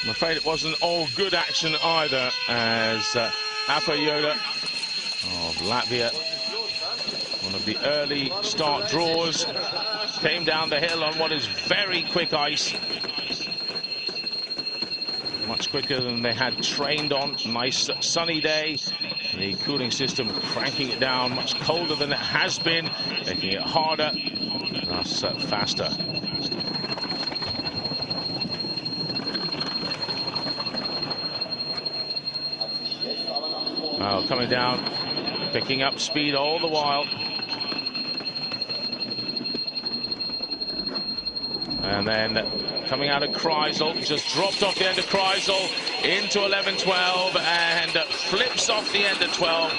I'm afraid it wasn't all good action either, as Aparjode of Latvia, one of the early start draws, came down the hill on what is very quick ice. Much quicker than they had trained on. Nice sunny day. The cooling system cranking it down, much colder than it has been, making it harder, thus faster. Oh, coming down, picking up speed all the while. And then coming out of Kreisel, just dropped off the end of Kreisel into 11.12 and flips off the end of 12.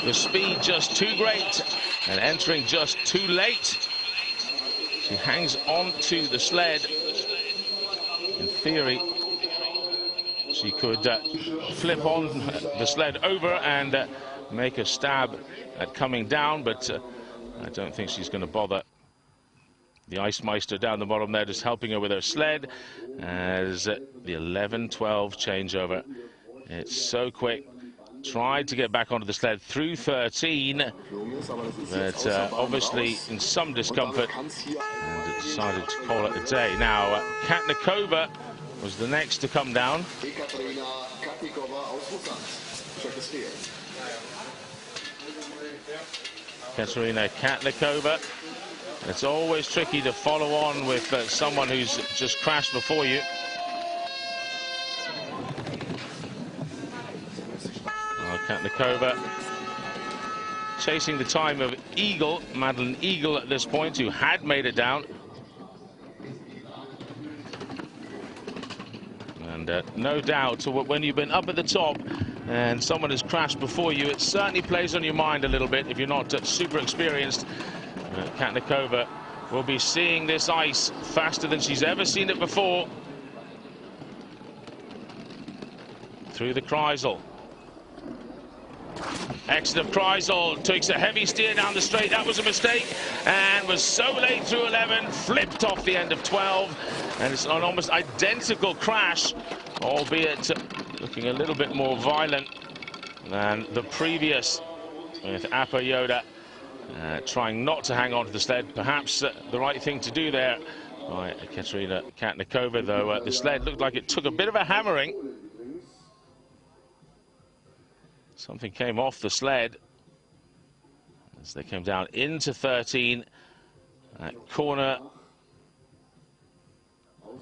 The speed just too great and entering just too late. She hangs on to the sled. In theory, she could flip on the sled over and make a stab at coming down, but I don't think she's going to bother. The Ice Meister down the bottom there just helping her with her sled as the 11.12 changeover. It's so quick. Tried to get back onto the sled through 13, but obviously in some discomfort and decided to call it a day. Now, Katnikova was the next to come down. Ekaterina Katnikova. Ekaterina Katnikova. It's always tricky to follow on with someone who's just crashed before you. Katnikova chasing the time of Eagle, Madeline Eagle at this point, who had made it down. And no doubt, when you've been up at the top and someone has crashed before you, it certainly plays on your mind a little bit if you're not super experienced. Katnikova will be seeing this ice faster than she's ever seen it before. Through the Kreisel. Exit of Kreisel, takes a heavy steer down the straight. That was a mistake and was so late through 11, flipped off the end of 12. And it's an almost identical crash, albeit looking a little bit more violent than the previous, with Aparjode trying not to hang on to the sled. Perhaps the right thing to do there by Ekaterina Katnikova, though the sled looked like it took a bit of a hammering. Something came off the sled as they came down into 13. That corner.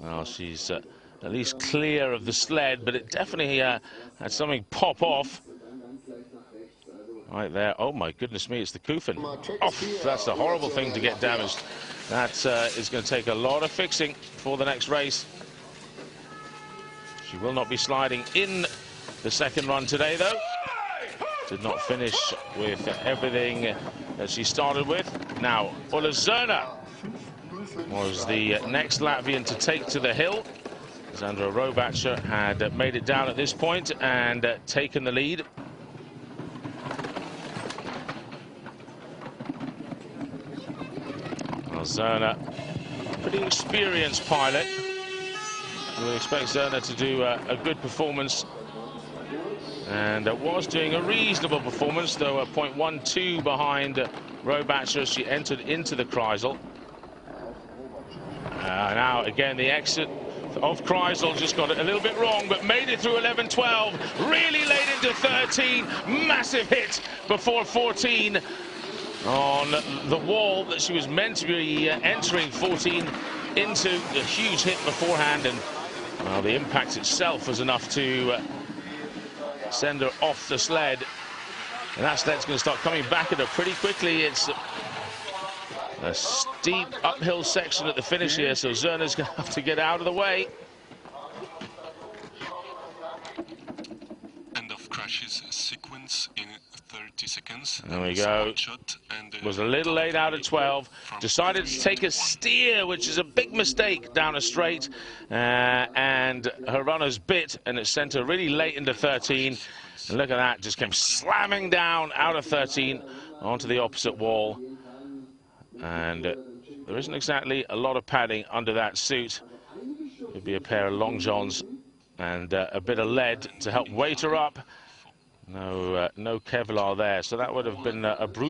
Well, she's at least clear of the sled, but it definitely had something pop off. Right there. Oh my goodness me, it's the Kufen. Oh, that's a horrible thing to get damaged. That is going to take a lot of fixing for the next race. She will not be sliding in the second run today, though. Did not finish with everything that she started with. Now, Ulla Zirne was the next Latvian to take to the hill. Sandra Robacher had made it down at this point and taken the lead. Well, Zirne, pretty experienced pilot. We would expect Zirne to do a good performance. And was doing a reasonable performance, though a 0.12 behind Robacher. She entered into the Kreisel. Now again the exit of Kreisel just got it a little bit wrong, but made it through 11.12, really late into 13. Massive hit before 14 on the wall that she was meant to be entering 14 into. A huge hit beforehand, and well, the impact itself was enough to send her off the sled, and that sled's going to start coming back at her pretty quickly. It's a steep uphill section at the finish here, so Zirne's going to have to get out of the way. End of crashes sequence in 30 seconds. There we go. Was a little late out of 12. Decided to take a steer, which is a big mistake down a straight, and her runners bit, and it sent her really late into 13. And look at that, just came slamming down out of 13 onto the opposite wall. And there isn't exactly a lot of padding under that suit. It'd be a pair of long johns and a bit of lead to help weight her up. No Kevlar there, so that would have been a brutal